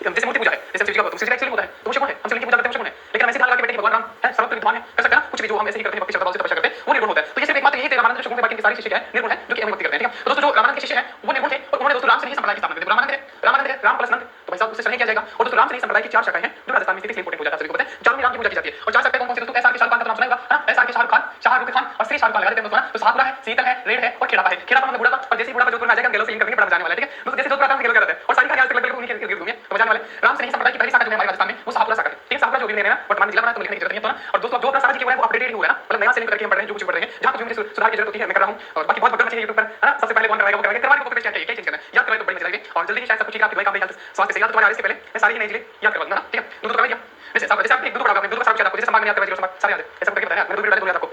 जैसे मूर्ति पूजा है, जैसे शिव जी का तुम शिव जी का एक्चुअली होता है, तो वो शिव है, हम शिव की पूजा करते हैं, वो शिव है। लेकिन हम ऐसे ध्यान लगा के बैठे भगवान राम है सर्वत्र विद्वान है, कर सकते हैं ना, कुछ भी जो हम ऐसे ही करते हैं, भक्ति श्रद्धा से तपस्या करते हैं, वो निर्गुण होता है। तो ये सिर्फ एकमात्र यही थे रामानंद शुक्ल के बाकी के सारे शिष्य क्या है, निर्गुण है, जो कि हमें भक्ति करते हैं, ठीक है। तो दोस्तों जो रामानंद के शिष्य हैं वो निर्गुण थे और उन्होंने दोस्तों राम से नहीं संप्रदाय की स्थापना की। रामानंद है राम प्लस नंद, तो भाई साहब उससे नहीं किया जाएगा। और दोस्तों राम से नहीं संप्रदाय की 4 शाखाएं हैं जो राजस्थान में स्थित, इंपोर्टेंट हो जाता है, सभी को पता है। चारों में राम की पूजा की जाती है और 4 शाखाएं कौन-कौन सी दोस्तों, एसआर के शाहरुख खान का नाम सुना होगा, है ना, एसआर के शाहरुख खान, शाहरुख खान और श्री शाहरुख खान लगा देते हैं दोस्तों, तो सातपुरा है, शीतल है, रेड है और खेड़ापा है। खेड़ापा मतलब बुढ़ापा, और जैसे ही बुढ़ापा जोधपुर में आ जाएगा गलों से लिंक करेंगे, बड़ा बजाने वाला है, ठीक है। दोस्तों जैसे जोधपुर आता है गलों रहता है और सारी कहानी आज तक लगभग उन्हीं के इर्द-गिर्द घूमी है, तो बजाने वाले। राम से नहीं संप्रदाय की पहली शाखा जो है हमारे राजस्थान में वो शाहपुरा शाखा है, ठीक है। शाहपुरा जो भी ले रहे हैं वर्तमान जिला बना तो लिखने की जरूरत नहीं है तो ना। और दोस्तों जो अपना सारा चीज है वो अपडेटेड ही हुआ है ना, मतलब नया से लिंक करके हम पढ़ रहे हैं, जो कुछ पढ़ रहे हैं, जहां कुछ मुझे सुधार की जरूरत होती है मैं कर रहा हूं। और बाकी बहुत बड़ा मछली YouTube पर, है ना, सबसे पहले कौन करवाएगा वो करवाएगा, करवा के कॉपी पेस्ट चाहिए, क्या चेंज करना है, याद करवाए तो बड़ी मजा आएगी। और जल्दी ही शायद सब कुछ ठीक है, आपकी भाई काम हेल्थ स्वास्थ्य से याद तुम्हारे आने से पहले मैं सारी नहीं चीजें याद करवा दूंगा ना, ठीक है। दूध करवा दिया जैसे आप जैसे आपने एक दूध पढ़ा, आपने दूध का सारा कुछ याद आपको, जैसे संभाग में याद करवा, जीरो सारे याद है, ऐसा करके बताया मैंने, दूध डाले दूध याद आपको।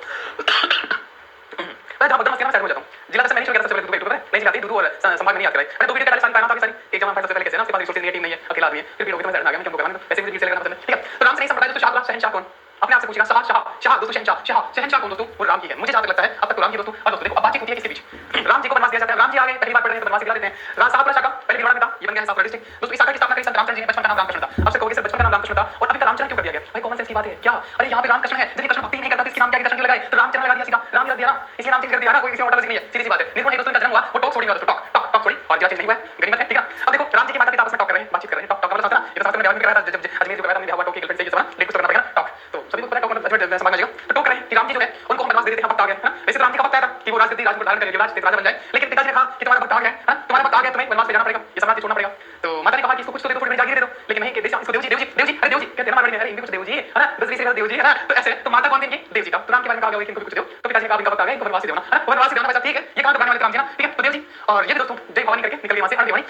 मैं जहां बदमाश करना मैं होता हूं, जिला दस में नहीं शुरू किया सबसे पहले दूध पे, नहीं चलाती दूध और संभाग में नहीं याद कराई। मैंने 2 वीडियो डाले सारी पाना था सारी, एक जमा सबसे पहले कैसे ना, उसके बाद रिसोर्स नहीं है, टीम नहीं है, अकेला आदमी है, फिर भी लोग इतना आ गया, मैं क्यों करवाऊंगा, वैसे भी रील से करना पसंद है, ठीक है। तो राम से नहीं संप्रदाय तो शाहरुख शहनशाह कौन, अपने आप से पूछेगा, शाह दोस्तों, शहनशाह कौन दोस्तों, वो राम की है, मुझे जहां तक लगता है अब तक तो राम की दोस्तों। अब दोस्तों देखो अब बातचीत होती है किसके बीच, राम जी को वनवास दिया जाता है, राम जी आ गए, पहली बार पढ़ रहे हैं तो वनवास दिला देते हैं। राम शाहपुरा शाखा पहले भिलवाड़ा में था, ये बन गया है शाहपुरा डिस्ट्रिक्ट। दोस्तों इस शाखा की स्थापना करी संत रामचंद्र जी ने, बचपन का नाम रामकृष्ण था। आपसे कहोगे सर बचपन का नाम रामकृष्ण था और अभी का रामचरण क्यों कर दिया गया, भाई कॉमन सेंस की बात है क्या, अरे यहाँ पे रामकृष्ण है, यदि कृष्ण भक्ति नहीं करता तो इसके नाम क्या कृष्ण क्यों लगाए, तो रामचरण लगा दिया सीधा, राम लगा दिया ना, इसलिए नाम चेंज कर दिया ना, कोई किसी ऑर्डर से नहीं है, सीधी सी बात है। निर्गुण है दोस्तों, इनका जन्म हुआ वो टॉक छोड़ी वाला टॉक टॉक टॉक छोड़ी और क्या चीज नहीं हुआ है, गनीमत है, ठीक है। अब देखो राम जी के माता पिता आपस में टॉक कर रहे हैं, बातचीत कर रहे हैं, टॉक टॉक मतलब शास्त्र, ये शास्त्र में ब्याह में कराया था, जब अजमेर जो कराया था, ब्याह हुआ टॉक की गर्लफ्रेंड से, ये सब ना लेट करना पड़ेगा टॉक, तो सभी को पता है टॉक मतलब अजमेर समाज में जाएगा, तो टॉक कर रहे हैं कि राम जी जो है उनको हम वनवास दे देते हैं, भक्त आ गए, है ना। वैसे तो राम जी का भक्त आया था कि वो राजगद्दी राजमुकुट धारण करके युवराज राजा बन जाए, लेकिन पिताजी ने कहा कि तुम्हारा भक्त आ गया है, तुम्हारा भक्त आ गया, तुम्हें वनवास पे जाना पड़ेगा, ये साम्राज्य छोड़ना पड़ेगा। तो माता ने कहा कि इसको कुछ तो दे दो, थोड़ी जागीर दे दो, लेकिन नहीं कि इसको देव जी अरे देव जी कहते हैं ना, अरे इनको कुछ देव जी है ना, 10 20 देव जी है ना, तो ऐसे तो माता कौन देंगे, देव जी का। तो राम के बारे में कहा गया कि इनको कुछ दो, तो पिताजी ने कहा इनका भक्त आ गया, इनको वनवास देना है, वनवास देना भाई ठीक है, ये कहां तो गाने वाले राम जी ना, ठीक है। तो देव जी और ये दोस्तों जय भवानी करके निकल गए वहां से, अनदेवानी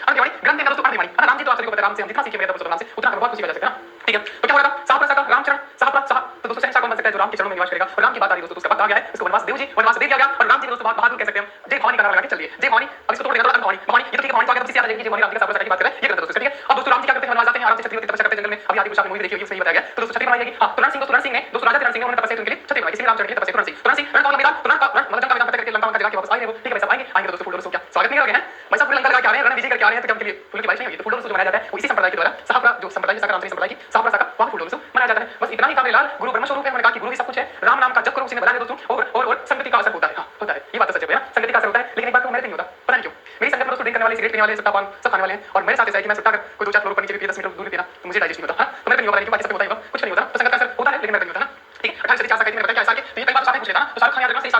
ग्रंथ है दोस्तों, अनदेवानी है ना। राम जी तो आप सभी को पता है, राम से हम जितना सीखे मेरे नाम से उतना बहुत कुछ सीखा जा सकता है ना, ठीक है। तो क्या होगा शाहपुरा शाखा रामचरण शाहपुरा शाह, तो दोस्तों शहनशाह कौन बन सकता है, जो राम के चरणों में निवास करेगा। और राम की बात आ रही है दोस्तों, उसका भक्त आ गया है, उसको वनवास देव जी वनवास दे दिया गया और राम जी दोस्तों बहुत बहादुर कह सकते हैं, जय भवानी का नारा लगा के चलिए, जय भवानी। अब इसको तोड़ देगा तो भवानी भवानी, ये तो ठीक है, भवानी तो आगे किसी आ जाएगी, जय भवानी राम की शाहपुरा शाखा की बात कर रहे हैं, ये करते दोस्तों, ठीक है। अब दोस्तों राम जी क्या करते हैं, वनवास जाते हैं, आराम से छतरी तपस्या करते हैं जंगल में, अभी आदि पुरुष मूवी देखी होगी, सही बताया गया। तो दोस्तों छतरी बनाई जाएगी, हां तो रण सिंह ने दोस्तों राजा रण सिंह ने उन्होंने तपस्या उनके लिए छतरी बनाई, इसलिए रामचंद्र की तपस्या रण सिंह रण का मैदान, तो रण का मतलब जंग का मैदान करके लंका का जगह के वापस आए हैं वो, ठीक है भाई साहब, आएंगे दोस्तों, फूल क्या स्वागत नहीं करोगे हैं भाई साहब, पूरे लंका लगा के आ रहे हैं, रण विजय करके आ रहे हैं, तो क्या उनके लिए फूल की बारिश नहीं होगी, तो फूल जो मनाया जाता है वो इसी संप्रदाय के द्वारा, शाहपुरा जो संप्रदाय शाखा रामचंद्र संप्रदाय की शाहपुरा शाखा वहां फूल मनाया जाता है। बस इतना ही था मेरे लाल, गुरु ब्रह्म स्वरूप है, मैंने कहा कि गुरु ही सब कुछ है, राम नाम का जप करो उसी ने बना दिया दोस्तों, और संगति का असर होता है, हां होता है, ये बात तो सच है ना, संगति का असर होता है, लेकिन एक बात को मेरे नहीं होता, पता नहीं क्यों। मेरी संगत में दोस्तों ड्रिंक करने वाले, सिगरेट पीने वाले, सट्टा पान सब खाने वाले हैं, और मेरे साथ ऐसा है कि मैं सट्टा कर कोई 2-4 फ्लोर ऊपर नीचे भी 10 मीटर दूर पीना तो मुझे डाइजेस्ट नहीं होता, तो मेरे को नहीं होता, लेकिन बाकी सब होता है, कुछ नहीं होता, तो संगत का असर होता है लेकिन मेरे को नहीं होता ना, ठीक है। 28 से 4 मैंने बताया क्या साल के, तो ये कई बार शादी पूछ लेता ना, तो शाहरुख खान याद रखना, श्री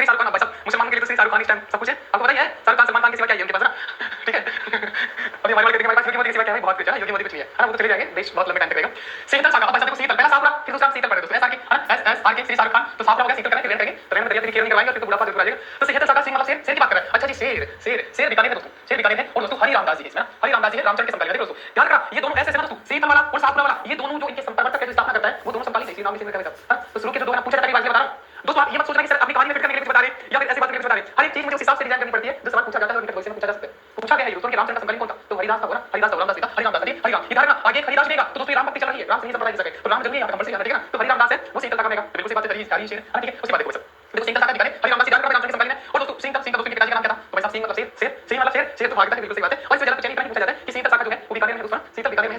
शाहरुख खान भाई साहब, मुसलमान के लिए तो श्री शाहरुख खान इस टाइम सब कुछ है, आपको पता ही है, शाहरुख खान सलमान खान के सिवा क्या है उनके पास ना, ठीक है। अभी हमारे हमारे पास योगी मोदी के सिवा क्या है, बहुत कुछ है, योगी मोदी कुछ नहीं है ना, वो तो चले जाएंगे, देश बहुत लंबे टाइम तक रहेगा। शीतल शाखा, अब देखो शीतल पहला शाहपुरा फिर दूसरा शीतल पड़े दोस्तों, ऐसा कि एस आर के श्री शाहरुख खान, तो शाहपुरा हो गया, शीतल करेंगे, रेन करेंगे, तो रेन में दरिया तेरी केयर नहीं करवाएंगे, फिर तो बुढ़ापा जरूर आ जाएगा। तो शीतल शाखा सिंह मतलब शेर की बात कर रहा है, अच्छा जी शेर बीकानेर है दोस्तों, शेर बीकानेर है, और दोस्तों हरि रामदास जी इसमें, हरि रामदास जी है रामचंद्र के समकालीन, देखो दोस्तों ध्यान रखना, ये दोनों ऐसे ना दोस्तों, शीतल वाला और शाहपुरा वाला, ये दोनों जो इनके संपर्क कैसे स्थापना करता है वो दोनों समकालीन है, श्री राम जी से तो शुरू के जो दो ना पूछा जाता है, बात बता रहा हूं दोस्तों, आप ये मत सोचना कि सर अपनी कहानी में फिट करने के लिए कुछ बता रहे हैं या फिर ऐसी बात करने के लिए बता रहे हैं, हर एक चीज मुझे उस हिसाब से डिजाइन करनी पड़ती है, जो सवाल पूछा जाता है उनके वैसे पूछा जा सकता है। तो पूछा गया है दोस्तों कि रामचंद्र का समकालीन कौन था, तो हरिदास था वो ना, हरिदास था, रामदास था, हरिरामदास था, हरिराम इधर ना आगे हरिदास देगा, तो दोस्तों राम भक्ति चल रही है, राम से नहीं संप्रदाय की सके, तो राम जरूरी है यहां पर कंपल्सरी आना, ठीक है ना। तो हरिरामदास है वो शीतल शाखा में का, बिल्कुल सी बात है, हरी शेर है, ठीक है, उसी बात देखो सब देखो शीतल शाखा दिखाने हरिरामदास जी रामचंद्र के समकालीन है, और दोस्तों सिंह दोस्तों के पिताजी का नाम क्या था, तो भाई साहब सिंह मतलब शेर मतलब शेर तो भागता है, बिल्कुल सही बात है। और इसमें ज्यादा चेंज पूछा जाता है कि शीतल शाखा जो है वो बीकानेर में है दोस्तों, शीतल बीकानेर में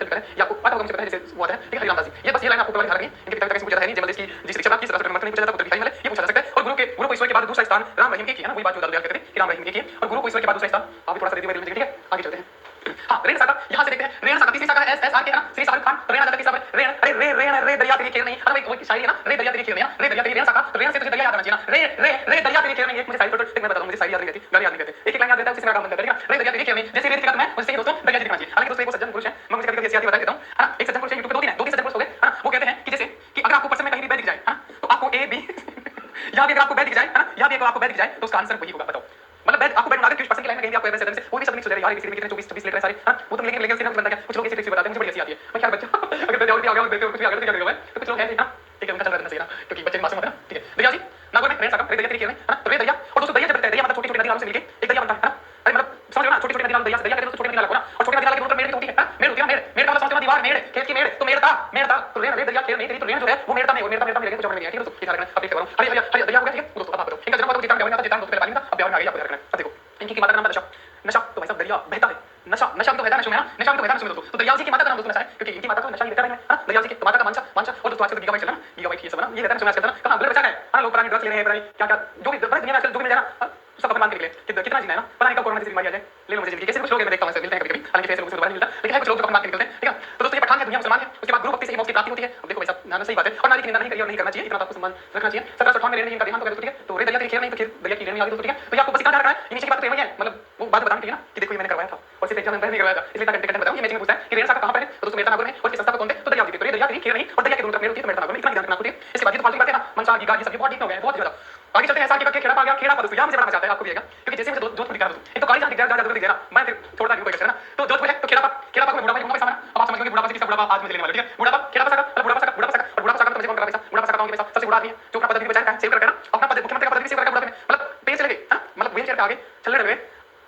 है, ये आपको पता होगा, मुझे पता है जैसे वो आता है, ठीक है, हरिरामदास जी, ये बस ये लाइन आपको ध्यान रखनी है, इनके पिता का कैसे पूछा जाता है नहीं, जबल इसकी जिस शिक्षा प्राप्त की सरस्वती मत नहीं पूछा जाता, पुत्र भिखारी वाले ये पूछा जा सकता है। और गुरु को ईश्वर के बाद दूसरा स्थान राम रहीम के किया ना, वही बात जो दादू कहते थे कि राम रहीम के किए, और गुरु को ईश्वर के बाद दूसरा स्थान आप भी थोड़ा सा दे दीजिए, ठीक है, आगे चलते हैं। हां रेण शाखा यहां से देखते हैं, रेण शाखा तीसरी शाखा है एस आर के है ना, श्री शाहरुख खान, तो रेण शाखा तीसरा है रेण, अरे रे दरिया तेरी खेर नहीं, अरे वो शायरी है ना, रे दरिया तेरी खेर नहीं, रे दरिया तेरी रेण शाखा, तो रेण से तुझे दरिया याद आना चाहिए ना, रे दरिया तेरी खेर नहीं, मुझे शायरी तो मैं बताऊं, मुझे शायरी याद नहीं रहती, गाली याद नहीं रहती, एक लाइन याद रहता है उसी से मेरा काम बनता है, ठीक है। रे दरिया तेरी खेर नहीं, जैसे रेत की मैं उससे दोस्तों दरिया दिखना चाहिए। हालांकि दोस्तों एक सज्जन पुरुष है, मैं मुझे कभी-कभी ऐसी बातें बता देता हूं, है ना, एक सज्जन पुरुष है YouTube पे दो तीन सज्जन पुरुष हो गए, है ना, वो कहते हैं कि जैसे कि अगर आपको पर्सन में कहीं भी बैठ दिख जाए, है ना, तो आपको ए बी यहां भी अगर आपको बैठ दिख जाए, है ना, यहां भी अगर आपको बैठ दिख जाए तो उसका आंसर वही होगा, बताओ मतलब बैठ आपको बैठ बना के किस पर्सन की लाइन में कहीं भी आपको ऐसे सडन से कोई भी शब्द नहीं सुझा यार, किसी में कितने 24 26 लीटर है सारे, हां वो तो लेकिन सीधा बनता क्या, कुछ लोग ऐसे ट्रिक्स बताते हैं, मुझे बड़ी हंसी आती है, मैं क्या बच्चा अगर दरिया उल्टी आ गया और देते हो कुछ भी आ गया तो क्या करेगा मैं, तो कुछ लोग हैं ना, ठीक है, उनका चल रहना चाहिए ना, क्योंकि बच्चे मासूम होते हैं ना, ठीक है। दरिया जी नागौर में रेण शाखा, रे दरिया तेरी खेर में, है ना, तो रे दरिया, और दोस्तों दरिया जब बनता है, दरिया मतलब छोटी-छोटी नदी नालों से मिलके एक दरिया बनता है ना, अरे मतलब समझ लो ना, छोटी-छोटी नदी नालों दरिया कहते हैं, छोटी नदी नाला को ना, और छोटी नदी नाला के दोनों तरफ मेड़ होती है, मेड़ होती है, मेड़ का मतलब समझो ना, दीवार मेड़, खेत की मेड़, तो मेड़ था, तो रे दरिया खेर नहीं तेरी, तो रेण जो है वो मेड़ था, मेड़ तो जमने में है, ठीक है दोस्तों, ये ध्यान रखना, अब देख करो हरि दरिया हो गया, ठीक है दोस्तों। अब आप बताओ इनका जन्म हुआ जितान ब्याह में था, जितान दोस्तों पहले पानी में था, अब ब्याह में आ गया, आपको ध्यान रखना है। अब देखो इनकी माता का नाम था नशा, तो भाई साहब दरिया बहता है, नशा तो बहता है नशा में ना, नशा तो बहता है नशा में दोस्तों, तो दयाल जी की माता का नाम दोस्तों नशा है, क्योंकि इनकी माता को नशा ही रहता है ना, दयाल जी की माता का मानसा मानसा। और दोस्तों आजकल गीगाबाइट चल रहा है ना, गीगाबाइट ये सब ना, ये रहता है सुना चलता है ना, कहां ब्लड प्रेशर है, हां लोग पुरानी ड्रग्स ले रहे हैं, पुरानी क्या क्या जो भी बड़ी दुनिया में आजकल जो भी मिल जाए ना, सब अपन मान के निकले कि कितना जीना है ना, पता नहीं कब कोरोना जैसी बीमारी आ जाए, ले लो मुझे जिंदगी। कैसे कुछ लोग मैं देखता हूं ऐसे मिलते हैं कभी-कभी, हालांकि ऐसे लोगों से दोबारा नहीं मिलता, लेकिन है कुछ लोग जो अपन मान के निकलते हैं, ठीक है। तो दोस्तों ये पठान है, दुनिया मुसलमान है, उसके बाद गुरु भक्ति से ही मोक्ष की प्राप्ति होती है। अब देखो भाई साहब, ना सही बात है, और नारी की निंदा नहीं करिए और नहीं करना चाहिए, इतना आपको सम्मान रखना चाहिए। 1758 में रेणु जी इनका देहांत हो गया, ठीक है। तो रे दरिया तेरी खैर नहीं, तो खैर दरिया की रेणु आ गई दोस्तों, ठीक है। तो ये आपको बस इतना ध्यान रखना है, ये नीचे की बात तो वही है, मतलब वो बात बतानी चाहिए ना कि देखो ये मैंने करवाया था और सिर्फ एग्जाम में नहीं करवाया था, इसलिए इतना कंटेंट बताऊं। ये मैचिंग में पूछता है कि रेणु का कहां पर है, तो दोस्तों मेरा नागुर है और किस संस्था का कौन है, तो दरिया की, तो ये दरिया की खैर नहीं और दरिया के दोनों तरफ मेरे होती है, तो मेरा नागुर, इतना ध्यान रखना होता है। इसके बाद ये तो फालतू बातें ना, मनसा गीगा ये सब बहुत डीप हो गए, बहुत ज्यादा। आगे चलते हैं, ऐसा कि खेड़ा पा गया, खेड़ा पा दोस्तों, यहां मुझे बड़ा मजा आता है, आपको भी आएगा, क्योंकि जैसे मुझे जोधपुर दिखा दोस्तों, एक तो काली जान दिख जा मैं फिर थोड़ा सा कोई कहता है ना, तो जोधपुर है तो खेड़ा पा में बुढ़ापा घूमना पैसा ना। अब आप समझ गए बुढ़ापा से किसका बुढ़ापा आज मुझे लेने वाला, ठीक है। बुढ़ापा खेड़ा पा सका, बुढ़ापा सका और बुढ़ापा सका तो मुझे कौन कर पैसा, बुढ़ापा सका कौन के पैसा, सबसे बुढ़ा आदमी है जो अपना पद भी बचाता है, सेव करके ना, अपना पद मुख्यमंत्री का पद भी सेव करके बुढ़ापे में, मतलब पेड़ चले गए, हां मतलब व्हील चेयर पे आगे चलने लगे,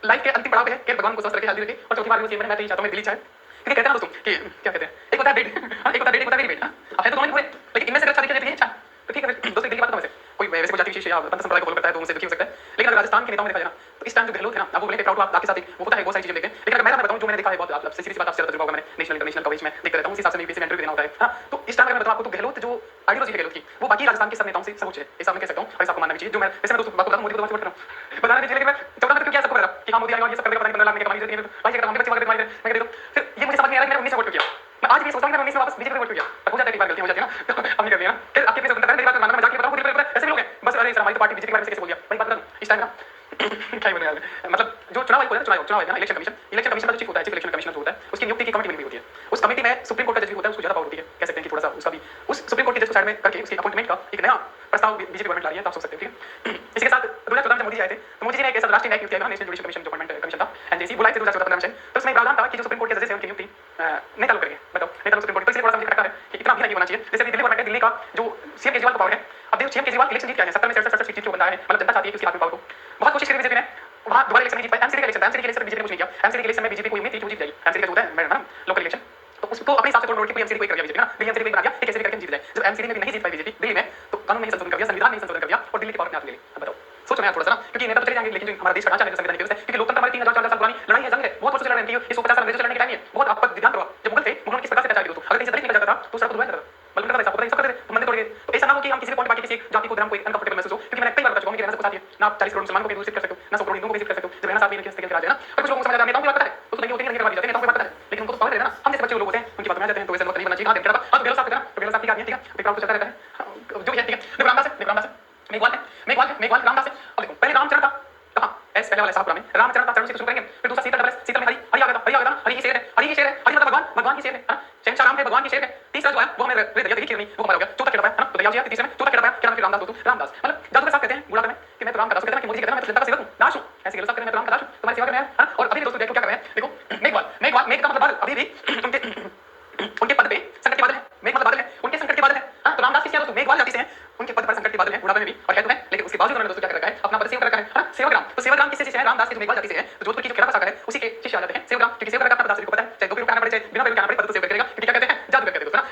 लाइफ के अंतिम पड़ाव पे है कि भगवान को स्वस्थ रखे, हेल्दी रखे। और चौथी बार मैं तो ये चाहता हूं, मैं दिल्ली चाहे, क्योंकि कहते हैं ना दोस्तों कि क्या कहते हैं, एक होता है डेड, एक होता है डेड, एक होता है वेरी वेट, अब है तो दोनों ही बुरे, लेकिन इनमें से अगर अच्छा दिखे जाए तो अच्छा, तो ठीक है दोस्तों। दिल्ली की बात है, कोई वैसे कोई जाति विशेष या पंथ संप्रदाय को फॉलो करता है तो उनसे दुखी हो सकता है, लेकिन अगर राजस्थान के नेताओं में देखा जाए ना, तो इस टाइम जो गहलोत है ना, अब वो बोले प्राउड आप आपके साथ वो पता है बहुत सारी चीजें देखते हैं, लेकिन अगर मैं बताऊं जो मैंने देखा है, बहुत आप सीरीज बात आपसे तजुर्बा होगा, मैंने नेशनल इंटरनेशनल कवरेज में देखते रहता हूं, उस हिसाब से मेरी इंटरव्यू देना होता है, हां। तो इस टाइम अगर मैं बताऊं आपको, तो गहलोत जो आइडियोलॉजी है गहलोत की, वो बाकी राजस्थान के सब नेताओं से सर्वोच्च है, ऐसा मैं कह सकता हूं, और ऐसा आपको मानना भी चाहिए। जो मैं वैसे मैं दोस्तों बात बताऊं, मोदी को तो सपोर्ट कर रहा हूं, बताने दीजिए, लेकिन मैं 14 तक क्या सबको कह रहा कि हां मोदी आएगा और ये सब कर देगा, पता नहीं 15 लाख में कमाई देती है, भाई अगर हम बच्चे वगैरह कमाई मैं कह देता हूं, फिर ये मुझे समझ नहीं आ रहा है, मैंने 19 वोट किया, मैं आज भी सोचता हूं कि मैं 19 में वापस बीजेपी को वोट किया, पर हो जाता है, एक बार गलती हो जाती है ना, तो अब नहीं करनी है ना, फिर आपके अपने स्वतंत्रता है, मेरी बात मानना, मैं जाके बताऊं, खुद ऐसे लोग हैं बस, अरे सर हमारी तो पार्टी बीजेपी के बारे में कैसे बोल दिया, भाई बात करूं इस टाइम ना क्या ही बोलूं यार, मतलब जो चुनाव आयोग है ना, इलेक्शन कमीशन का जो चीफ होता है, चीफ इलेक्शन कमिश्नर जो होता है, उसकी नियुक्ति की कमेटी बनी हुई होती है, उस कमेटी में सुप्रीम कोर्ट का जज भी होता है, उसको ज्यादा पावर होती है, कह सकते हैं कि थोड़ा सा उसका भी, उस सुप्रीम कोर्ट के जज को साइड में करके उसकी अपॉइंटमेंट का एक नया प्रस्ताव बीजेपी गवर्नमेंट ला रही है, तो आप सोच सकते हैं, ठीक है। इसी के साथ 2014 में मोदी जी आए थे, तो मोदी जी ने एक ऐसा राष्ट्रीय न्यायिक नियुक्ति नेशनल जुडिशियल कमीशन जो अपॉइंटमेंट कमीशन था, एनजेसी बुलाए थे 2014 में, तो उसमें प्रावधान था कि जो सुप्रीम कोर्ट के जजेस हैं उनकी नियुक्ति नहीं चालू करेंगे, बताओ नहीं चालू सुप्रीम कोर्ट, तो इसलिए थोड़ा सा मुझे खटका है कि इतना भी नहीं होना चाहिए। जैसे दिल्ली गवर्नमेंट है, दिल्ली का जो सीएम केजरीवाल को पावर है, अब देखो सीएम केजरीवाल इलेक्शन जीत के आए हैं, 70 में 67 सीट जो बंदा है, मतलब जनता चाहती है कि उसके हाथ में पावर हो, बहुत कोशिश करी बीजेपी ने, वहां दोबारा इलेक्शन नहीं जीत पाए, एमसीडी का इलेक्शन था, एमसीडी के इलेक्शन बीजेपी ने कुछ नहीं किया, एमसीडी के इलेक्शन में बीजेपी को उम्मीद थी कि वो जीत जाएगी, एमसीडी का जो होता है मैडम लोकल इलेक्शन, तो उसको अपने हिसाब से तोड़ के कोई एमसीडी को कर दिया बीजेपी ना, दिल्ली एमसीडी को बना दिया कि कैसे भी करके जीत जाए। जब एमसीडी में भी नहीं जीत पाई बीजेपी दिल्ली में, तो कानून में ही संशोधन कर दिया, संविधान में ही संशोधन कर दिया और दिल्ली की पावर में हाथ ले ली। अब बताओ सोचो मैं थोड़ा सा ना, क्योंकि नेता तो चले जाएंगे, लेकिन जो हमारा देश का ढांचा है, संविधान की वजह से, क्योंकि लोकतंत्र हमारी 3000 4000 साल पुरानी लड़ाई है, जंग है, बहुत वर्षों से लड़ रही है, ये 150 साल अंग्रेजों से लड़ने की टाइम है, बहुत आपका ध्यान रखो, जब मुगल थे, मुगलों ने किस प्रकार से अत्याचार किया दोस्तों, अगर किसी दलित निकल जाता था तो सड़क को धुआं करता था, बल्कि ऐसा पता नहीं सब करते थे, मंदिर तोड़ के, तो ऐसा ना हो कि हम किसी पॉइंट बाकी किसी जाति को धर्म को अनकंफर्टेबल महसूस हो, क्योंकि मैंने कई बार बता चुका हूं कि रहना सबको साथ है ना, आप 40 करोड़ मुसलमानों को भी विजिट कर सकते हो ना, 100 करोड़ हिंदुओं को विजिट कर सकते हो, जब रहना साथ में नहीं के राज है ना, और कुछ लोगों को समझ आता है, नेताओं को लगता है तो नहीं होते नहीं करवा दी जाते, नेताओं को पता है, लेकिन उनको तो पावर है ना, हम जैसे बच्चे लोग होते हैं उनकी बात में आ जाते हैं, तो ऐसे मत नहीं बनना चाहिए। हां देखा था, हां गहलोत साहब कहते हैं ना, तो गहलोत साहब की आदमी है, ठीक है, विक्रांत को चलता रहता है जो भी है, ठीक है। देखो रामदास है, मेघवाल रामदास है। अब देखो पहले रामचरण था, कहां एस पहले वाले साहब में रामचरण था, चरण से शुरू करेंगे, फिर दूसरा सीता में हरि आ गया था, हरि की शेर है, हरि मतलब भगवान की शेर है, शहंशाह राम है, भगवान की शेर है। तीसरा जो है वो हमें रे दरिया की वो हमारा हो गया, चौथा खेड़ा है ना, तो दरिया जी है तीसरे में, चौथा खेड़ा है क्या नाम है, रामदास दोस्तों, रामदास मतलब जादू के साथ कहते हैं बुढ़ापे में कि मैं तो राम का दास हूं, कहते हैं कि मोदी जी कहते हैं मैं तो जनता का सेवक हूं, दास हूं, ऐसे गहलोत साहब कहते हैं मैं तो राम का दास हूं, तुम्हारी सेवा कर रहे हैं। और अभी भी दोस्तों देखो क्या कर रहे हैं, देखो मेघ का मतलब बादल, अभी भी उनके पद पे संकट के बादल है, मेघ मतलब बादल है, उनके संकट के बादल है, हां तो रामदास किसके दोस्तों मेघवाल जाति से हैं, उनके पद पर संकट के बादल है, बुढ़ापे में भी और है तो है, लेकिन उसके बावजूद उन्होंने दोस्तों क्या कर रखा है, अपना पद सेव कर रखा है, हां सेवग्राम, तो सेवग्राम किससे शिष्य है, रामदास के जो मेघवाल जाति से है, तो जोधपुर की जो खेड़ा का सागर है उसी के शिष्य आ जाते हैं सेवग्राम, क्योंकि सेवग्राम का अपना दास को पता है, चाहे 2 रुपए आना पड़े चाहे बिना रुपए आना पड़े, पद को सेव करेगा, क्योंकि क्या कहते हैं जादू करते हैं दोस्तों ना।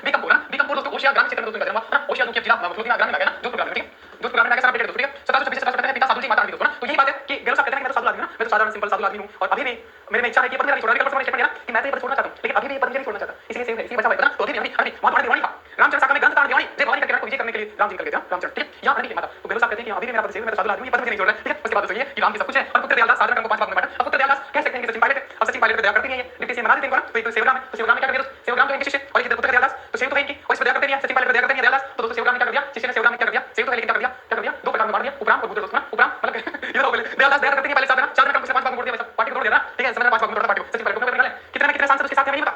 बीकमपुर दोस्तों ओशिया ग्राम क्षेत्र में दोस्तों का जन्म हुआ, ओशिया जो जिला मतलब ग्राम में आ गया ना, जोधपुर ग्राम में, ठीक है, जोधपुर ग्राम में आ गया, सारा बेटे दोस्तों, ठीक है। 1726 1727 में पिता साधु जी माता रानी दोस्तों ना, तो यही बात है कि गहलोत साहब कहते हैं कि मैं तो साधु आदमी हूं, मैं तो साधारण सिंपल साधु आदमी हूं, और अभी भी मेरे में इच्छा है कि पद मेरा नहीं छोड़ना, लेकिन स्टेटमेंट दिया कि मैं तो ये पद छोड़ना चाहता हूं, लेकिन अभी भी ये पद नहीं छोड़ना चाहता, इसलिए सेव है, इसलिए बचा हुआ है ना, तो अभी वहां तुम्हारा दीवानी था, रामचरण सागर में ग्रंथ था दीवानी, जय भवानी का किरण को विजय करने के लिए राम जी निकल गए थे, रामचरण, ठीक है, यहां रहने की माता, तो गहलोत साहब कहते हैं कि अभी भी मेरा पद सेव है, मैं तो साधु आदमी हूं, ये पद मुझे नहीं छोड़ रहा है, ठीक है। उसके बाद दोस्तों ये कि राम की सब कुछ है, और पुत्र दयालदास साधारण कर्म को 5 भाग में बांटा, अब पुत्र दयालदास कह सकते हैं कि सचिन पायलट है, अब सचिन पायलट पे दया करते नहीं है, डिप्टी सीएम बना देते हैं इनको ना, तो सेवग्राम है, तो सेवग्राम में क्या कर दिया, सेवग्राम तो इनके शिष्य और ये पुत्र दयालदास, तो सेव तो है इनकी और इस पर दया करते नहीं है, सचिन पायलट पे दया करते नहीं है दयालदास, तो दोस्तों सेवग्राम में क्या कर दिया, शिष्य ने सेवग्राम में क्या कर दिया, सेव तो है लेकिन क्या कर दिया 2 प्रकार में बांट दिया, उपराम और बुद्ध दोस्तों ना, उपराम मतलब ये तो दयालदास दया करते नहीं, पहले साधना चार कर्म से 5 भाग में तोड़ दिया, वैसा पार्टी को तोड़ दिया ना, ठीक है, समय में 5 भाग में तोड़ दिया पार्टी को, सचिन पायलट को निकाले, कितने सांसद उसके साथ हमें नहीं पता,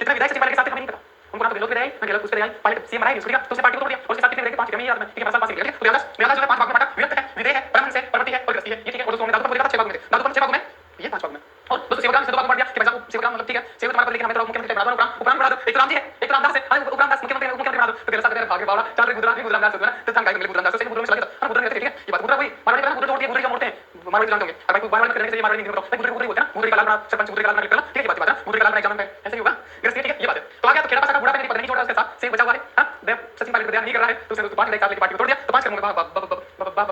कितने विधायक सचिन पायलट के साथ हमें नहीं पता, उनको ना तो गहलोत पे दया ना गहलोत उस पे दया, पायलट सीएम बनाए उसको तो उसे पार्टी को तोड़ दिया, और उसके साथ कितने विधायक 5 हमें याद में, ठीक है, 5 साल 5 निकले, तो दयालदास जो है 5 भाग में बांटा, विरक्त है, विधेय है, ब्राह्मण से परमति है और गृहस्थी है, ये ठीक है। और दोस्तों हमने दादू पर 6 भाग में थे, दादू पर 6 भाग में ये 5 भाग में, और दोस्तों सेवग्राम से 2 भाग में बांट दिया कि भाई साहब सेवग्राम मतलब ठीक है, सेव तुम्हारा पद, लेकिन हमें तो मुख्यमंत्री बना दो, उपराम बना दो, एक राम जी है, एक रामदास है, हां उपरामदास मुख्यमंत्री बना दो, तो गहलोत साहब भागे बावड़ा चल रहे गुजरात दास होता है ना, तो संग मिले गुजरात दास से गुजरात में चला गया, हां गुजरात में ठीक है, ये बात गुजरात वही मारवाड़ी का गुजरात जोड़ दिया, गुजरात जो मोड़ते हैं मारवाड़ी जानते होंगे, अब भाई मारवाड़ी करने के लिए मारवाड़ी नहीं बताओ, गुजरात होता है ना, गुजरात का लाल सरपंच गुजरात का लाल निकलना, ठीक है, ये बात है, गुजरात का लाल एग्जाम में ऐसे ही होगा, गृहस्थी, ठीक है, ये बात है। तो आ गया तो खेड़ा पासा का बुढ़ा पे नहीं पद नहीं छोड़ रहा उसके साथ, सेव बचा हुआ है, हां देव सचिन पायलट को दया नहीं कर रहा है, तो उसने 5 विधायक पार्टी को तोड़ दिया, तो 5 करूंगा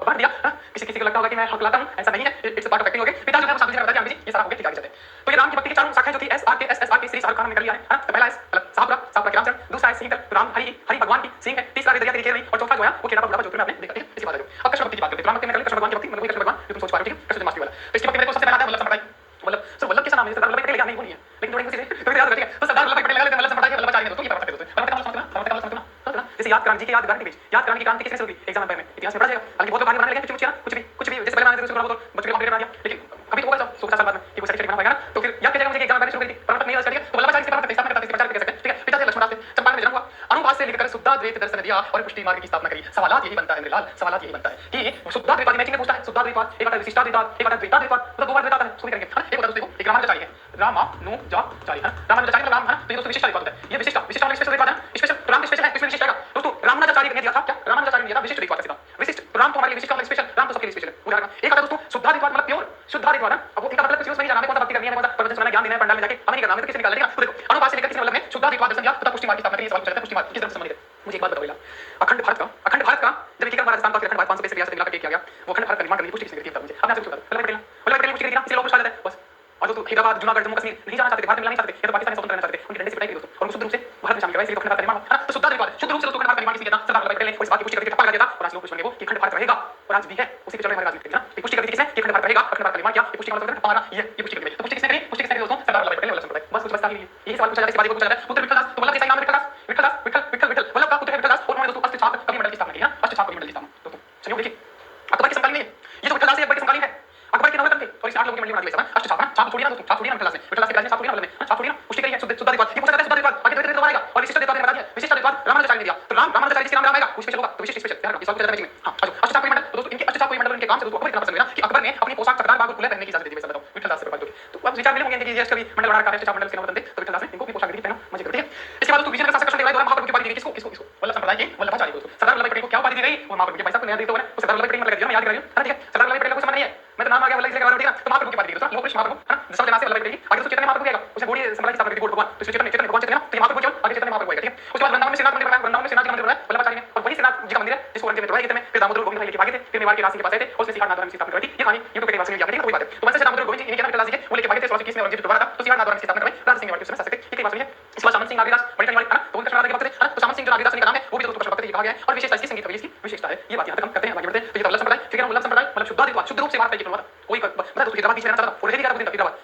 बांट दिया, किसी को लगता होगा कि मैं हक लाता हूं, ऐसा नहीं है, it's part of acting, okay. पिता जो है वो साधु जी ने बताया कि ये सारा हो गया, ठीक आगे चलते हैं। तो ये राम की भक्ति की चारों शाखाएं जो थी एस आर के श्री शाहरुख खान ने निकल लिया है, तो पहला है मतलब साहपुरा साहपुरा के रामचरण, दूसरा है सिंह तो राम हरि हरि भगवान की सिंह है, तीसरा है दरिया तेरी खेल और चौथा जो है वो खेड़ा बुढ़ापा जोधपुर में आपने देखा, ठीक है। इसके बाद अब कृष्ण भक्ति की बात करते हैं। राम भक्ति में कृष्ण भगवान की भक्ति मतलब कृष्ण भगवान जो तुम सोच पा रहे हो, ठीक है, कृष्ण जन्माष्टमी वाला। तो इसकी भक्ति में सबसे पहला आता है वल्लभ संप्रदाय। वल्लभ सर वल्लभ कैसा नाम है, सरदार वल्लभ पटेल याद नहीं भूलिए, लेकिन जोड़ेंगे उसी से तो याद रखिए। तो सरदार वल्लभ पटेल लगा लेते हैं, वल्लभ संप्रदाय वल्लभ आचार्य दोस्तों, ये पता रखते दोस्तों। वल्लभ का मतलब समझना जैसे याद क्रांति की याद क्रांति याद क्रांति की क्रांति किसने शुरू की, एग्जाम में इतिहास में पढ़ा जाएगा। हालांकि बहुत लोग बनाने लगे कुछ भी जैसे पहले बनाते थे उसको बहुत बच्चों के कंप्लीट बना दिया, लेकिन अभी तो होगा सब 100 साल बाद में कि कोई सर्टिफिकेट बना पाएगा ना, तो फिर याद क्या जाएगा मुझे एग्जाम में शुरू करी थी परमात्मा नहीं याद करिए। तो वल्लभ आचार्य से परमात्मा स्थापना करता है, प्रचार कर सकते हैं, ठीक है। पिता थे लक्ष्मणदास थे, चंपारण में जन्म हुआ, अनुवाद से लेकर शुद्धाद्वैत दर्शन दिया और पुष्टि मार्ग की स्थापना करी। सवालात यही बनता है मेरे लाल, सवालात यही बनता है कि शुद्धाद्वैतवादी मैचिंग में पूछता है, शुद्धाद्वैतवाद एक आता है विशिष्टाद्वैतवाद, एक आता है द्वैताद्वैतवाद, मतलब दो बार द्वैत आता है, सुन करेंगे है ना। एक होता है दोस्तों एक रामानुजाचार्य है, रामानुजाचार्य है ना, रामानुजाचार्य मतलब राम है ना, तो ये दोस्तों विशिष्टाद्वैतवाद होता है। ये विशिष्ट विशिष्ट वाला स्पेशल द्वैतवाद है, स्पेशल तो राम स्पेशल है, इसमें विशिष्ट आएगा दोस्तों। रामानुजाचार्य ने दिया था क्या, रामानुजाचार्य ने दिया था विशिष्ट द्वैतवाद सीधा विशिष्ट, तो राम तो हमारे लिए विशिष्ट वाला स्पेशल, राम तो सबके लिए स्पेशल है। उदाहरण एक आता है दोस्तों शुद्धाद्वैतवाद मतलब प्योर शुद्धाद्वैतवाद। अब वो इनका मतलब किसी को नहीं जानना है, कौन सा भक्ति करनी है, कौन सा प्रवचन सुनना है, ज्ञान देना है, पंडाल में जाके हमें नहीं करना है, तो किसी निकाल लेगा। तो देखो अनुवाद से लेकर किसी मतलब में शुद्धाद्वैतवाद दर्शन दिया तथा पुष्टि मार्ग की स्थापना करी। सवाल पूछा जाता है पुष्टि मार्ग किस तरह से संबंधित है। मुझे एक बात बताओ, अखंड भारत का जब एक राजस्थान का अखंड भारत 500 से रियासत मिलाकर किया गया, वो अखंड भारत का निर्माण करने की पुष्टि किसने की थी, मुझे अपने आपसे पूछा। वल्लभ पटेल ने पुष्टि की थी, लोग पूछा जाता है बस। और दोस्तों हैदराबाद जुनागढ़ जम्मू कश्मीर नहीं जाना चाहते, भारत में मिलना नहीं चाहते, ये तो पाकिस्तान स्वतंत्र रहना चाहते थे, उनकी डंडे से पिटाई करी दोस्तों, और शुद्ध रूप से भारत में शामिल करवाया, इसलिए अखंड भारत का निर्माण है ना। तो शुद्धाद्वैतवाद शुद्ध रूप से दोस्तों अखंड भारत का निर्माण किसने किया था, सरदार वल्लभ पटेल ने। इस बात की पुष्टि करके ठप्पा लगा दिया था और आज लोग पूछेंगे वो कि अखंड भारत रहेगा, और आज भी है, उसी पे चल रहे हमारे राजनीति ना। पुष्टि कर दी किसने कि अखंड भारत रहेगा, अखंड भारत का निर्माण किया, ये पुष्टि का मतलब ठप्पा मारा, ये पुष्टि कर दी। तो पुष्टि किसने करी, पुष्टि किसने करी दोस्तों, सरदार वल्लभ पटेल, वल्लभ संप्रदाय। बस कुछ बता नहीं, यही सवाल पूछा जाता है, इस बात को पूछा जाता है। पुत्र विठलदास, तो वल्लभ जैसा नाम है विठलदास, विठलदास विठल विठल विठल, वल्लभ का पुत्र है विठलदास, और उन्होंने दोस्तों अष्टचाप कवि मंडल की स्थापना की ना, अष्टचाप कवि मंडल की स्थापना दोस्तों। चलिए देखिए अकबर के समकालीन है ये जो विठलदास है, अकबर के समकालीन है, अकबर के नवरत्न थे और इस 8 लोगों की मंडली बना दी सब अष्टचाप ना। चाप छोड़िए ना दोस्तों, चाप छोड़िए ना विठलदास ने, विठलदास के पिताजी ने चाप छोड़िए ना, वल्लभ ने चाप छोड़िए ना, पुष्टि करी है शुद्धाद्वैतवाद। ये पूछा जाता है शुद्धाद्वैतवाद आगे द्वैत आएगा, और विशिष्ट द्वैतवाद ने बता दिया, विशिष्ट द्वैतवाद रामानुजाचार्य ने दिया। तो रामानुजाचार्य जिसके नाम राम आएगा वो स्पेशल होगा, तो विशिष्ट स्पेशल ध्यान रखिए, सवाल पूछा जाता है में। हां आज अष्टचाप कवि मंडल दोस्तों, इनके अष्टचाप कवि मंडल इनके काम से दोस्तों अकबर इतना पसंद है ना कि अकबर ने अपनी पोशाक चकदार बाग और खुले पहनने की इजाजत दी थी। बताओ विठलदास से बात होगी तो अब विचार मिले होंगे कि ये कवि मंडल बना रखा है, अष्टचाप मंडल के नवरत्न थे, तो विठलदास ने इनको भी पोशाक दी थी, पहनो मजे करते हैं। इसके बाद दोस्तों विजयनगर शासक कृष्ण देवराय द्वारा महाप्रभु की उपाधि दी गई, किसको किसको किसको वल्लभ संप्रदाय के वल्लभाचार्य दोस्तों। सरदार वल्लभ पटेल को क्या उपाधि दी गई, वो महाप्रभु के भाई साहब को नया देते हुए सरदार वल्लभ पटेल मतलब दिया, मैं याद कर रही हूं है ना, ठीक है। सरदार वल्लभ पटेल को समझ नहीं है, मैं तो नाम आ गया वल्लभ इसलिए कह रहा हूं, तो महाप्रभु की उपाधि दी दोस्तों, लोक महाप्रभु है ना, दशम जना से वल्लभ पटेल की आगे तो चैतन्य महाप्रभु आएगा, उसे गौड़ी संप्रदाय की स्थापना की, गौड़ भगवान, तो चैतन्य चैतन्य भगवान चैतन्य ना, तो ये महाप्रभु केवल आगे चैतन्य महाप्रभु आएगा, ठीक है। उसके बाद वृंदावन में श्रीनाथ मंदिर बनाया, वृंदावन में श्रीनाथ जी का मंदिर बनाया वल्लभाचार्य ने, और वही श्रीनाथ जी का मंदिर है जिसको औरंगजेब ने तोड़ा गया, फिर दामोदर गोविंद भाई के भागे थे, फिर मेवाड़ के राज सिंह के पास आए थे और उसने सिहार नाथ द्वारा स्थापना करवाई। ये कहानी यूट्यूब पे वासी में याद है, कोई बात है। तो वंश से दामोदर गोविंद जी इनके नाम विठलदास जी के, वो लेके भागे थे 1621 में औरंगजेब दोबारा था, तो सिहार नाथ द्वारा स्थापना करवाई, राज सिंह मेवाड़ के समय शासक थे, ये कई बात सुनी है। इस बार सामंत सिंह नागरीदास बड़ी वाली है ना, तो उनका शरणागत के भक्त थे है ना, तो सामंत सिंह जो नागरीदास का नाम है वो भी दोस्तों कृष्ण भक्त थे, कहा गया है। और विशेषता इसकी संगीत हवेली इसकी विशेषता है, ये बात यहां तक हम करते हैं, आगे बढ़ते हैं। तो ये वल्लभ संप्रदाय, ठीक है, वल्लभ संप्रदाय मतलब शुद्धाद्वैतवाद शुद्ध रूप से भारत का कोई बता दोस्तों हैदराबाद बीच में रहना चाहता और हैदराबाद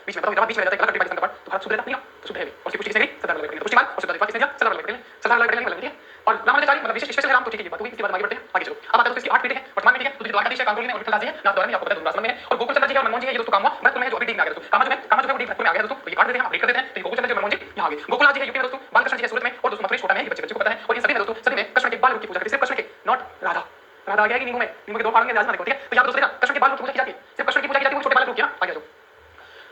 बीच में बताओ हैदराबाद बीच में रहता है कलकत्ता पाकिस्तान का, तो भारत शुद्ध रहता नहीं तो शुद्ध है। और उसकी पुष्टि किसने करी, सरदार वल्लभ पटेल ने। पुष्टि मार्ग और शुद्धाद्वैतवाद किसने दिया, सरदार वल्लभ पटेल ने, सरदार वल्लभ पटेल ने वल्लभ दिया। और रामानुजाचार्य मतलब विशेष स्पेशल राम, तो ठीक है ये बात हुई। इसके बाद आगे बढ़ते हैं, आगे चलो। अब आता है दोस्तों इसकी 8 पीढ़ी है वर्तमान में, ठीक है। तो द्वारकाधीश है, कांगोली में, और विठलदास जी है, नाथ द्वारा में आपको पता है दूरदराज में है, और गोकुल चंद्र जी है और मनमोहन जी है, ये दोस्तों कामवा भरतपुर में है जो अभी डी में आ गया दोस्तों। कामा जो है वो डी भरतपुर में आ गया दोस्तों, तो ये काट देते हैं, अपडेट कर देते हैं। तो गोकुल चंद्र जी और मनमोहन जी यहां आ गए। गोकुलनाथ जी है यूपी में दोस्तों, बालकृष्ण जी है सूरत में, और दोस्तों मथुरा छोटा में है, ये बच्चे को पता है। और इन सभी में दोस्तों सभी में कृष्ण के बाल रूप की पूजा करते हैं, सिर्फ कृष्ण के, नॉट राधा। राधा आ गया कि नींबू में, नींबू के दो फाड़ेंगे राजमा देखो, ठीक है। तो यहां दोस्तों देखा कृष्ण के बाल रूप की पूजा की जाती है, सिर्फ कृष्ण की पूजा की जाती है, वो छोटे बाल रूप की ना आ गया जो।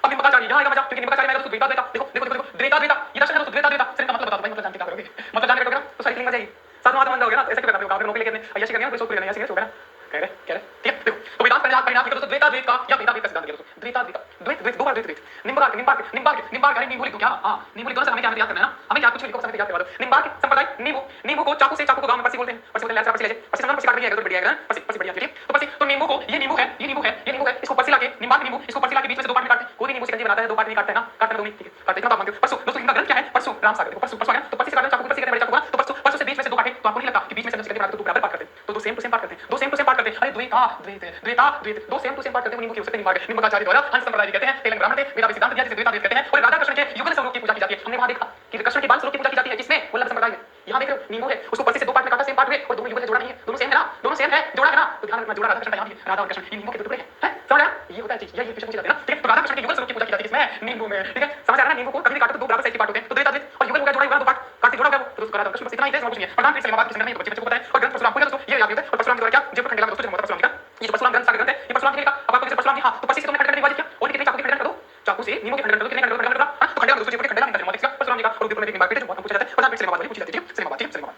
अब निम्बकाचार्य यहाँ आएगा मजा, क्योंकि निम्बकाचार्य में दोस्तों द्वैता द्वैता देखो देखो देखो द्वैता द्वैता ये दर्शन है दोस्तों, द्वैता द्वैता सिर्फ मतलब बता दो भाई, मतलब जानते क्या करोगे, मतलब जानने करोगे ना तो साइकिलिंग में जाएगी, साथ में जाओगे ना, ऐसे क्यों करते हो, काम नौकरी लेके अय्याशी करनी है, कोई सोच लेना है, ऐसे हो गया ना, कह रहे ठीक है। देखो तो वेदांत परिणाम परिणाम दोस्तों द्वैता द्वैत का या वेदा वेद का सिद्धांत है दोस्तों, द्वैता द्वैता द्वैत द्वैत दो बार द्वैत द्वैत निम्बार्क निम्बार्क निम्बार्क निम्बार्क यानी नींबू लिख दो क्या, हां नींबू लिख दो, हमें क्या याद करना है ना, हमें क्या कुछ लिखो समय याद करवा दो। निम्बार्क संप्रदाय नींबू, नींबू को चाकू से, चाकू को गांव में पसी बोलते हैं, पसी बोलते हैं, पसी ले पसी संगम पसी काट दिया तो बढ़िया है, पसी पसी बढ़िया, ठीक है। तो पसी तो नींबू को ये नींबू है, ये नींबू है, ये नींबू है, इसको पसी लाके निम्बार्क नींबू, इसको पसी लाके बीच में से दो पार्ट में काटते हैं, कोई नींबू शिकंजी बनाता है दो पार्ट में काटते हैं ना, काटते हैं दो में, ठीक है, काटते हैं ना, मानते हो। परसों दोस्तों इनका ग्रंथ क्या है, परसों राम सागर, देखो परसों परसों है ना, तो पसी से काटना, चाकू को पसी करते हैं, बड़े चाकू का, तो परसों परसों से बीच में से दो काटे, तो आपको नहीं लगता कि बीच में से शिकंजी बनाते तो बराबर पार्ट करते हैं, तो दो सेम टू सेम पार्ट करते हैं, दो सेम टू सेम पार्ट करते हैं, अरे द्वैता द्वैत द्वैता द्वैत दो सेम टू सेम पार्ट करते हैं, नींबू की उससे निम्बार्क निम्बाचार्य द्वारा हंस संप्रदाय कहते हैं, तेलंग ब्राह्मण थे, वेदा सिद्धांत दिया जिसे द्वैता द्वैत कहते हैं। और राधा कृष्ण के युगल स्वरूप की पूजा की जाती है, हमने वहां देखा कि कृष्ण के बाल स्वरूप की पूजा की जाती है, किसमें, वल्लभ संप्रदाय में। यहाँ देख रहे हो नींबू है, उसको पसी से दो पार्ट में काटा, सेम पार्ट हुए, और दोनों युगल से जोड़ा नहीं है, दोनों सेम है ना, दोनों सेम है, जोड़ा है ना, तो ध्यान रखना जोड़ा राधा कृष्ण का, यहाँ भी राधा और कृष्ण ये नींबू के टुकड़े हैं, समझ आया, ये होता है चीज, ये पीछे पूछी जाती है ना, ठीक है। तो राधा कृष्ण के युगल स्वरूप की पूजा की जाती है किसमें, नींबू में, ठीक है, समझ आ रहा है ना। नींबू को कभी भी काटो तो दो बराबर साइज के पार्ट होते हैं, तो द्वैता द्वैत और युगल हो गया, जोड़ा हुआ दो पार्ट काटते जोड़ा गया, तो उसको राधा कृष्ण बस इतना ही है, कुछ नहीं है। प्रधान कृष्ण बात किसी नहीं, बच्चे को पता है। और ग्रंथ परशुराम को दोस्तों ये याद है, और परशुराम द्वारा क्या जब खंडेला में दोस्तों जन्म होता परशुराम का, ये जो परशुराम ग्रंथ सागर ग्रंथ है, ये परशुराम जी का। अब आपको परशुराम जी हां तो पसी से तुमने खंड करने की बात किया, और कितने चाकू के खंडन कर दो, चाकू से नींबू के खंडन कर दो, कितने खंडन कर दो, हां तो खंडेला दोस्तों जी खंडेला में जन्म होता है परशुराम जी का। और उद्योग में निम्बार्क जो बहुत पूछा जाता है, प्रधान सिनेमा वाली पूछी जाती है, सिनेमा ठीक है, सिनेमा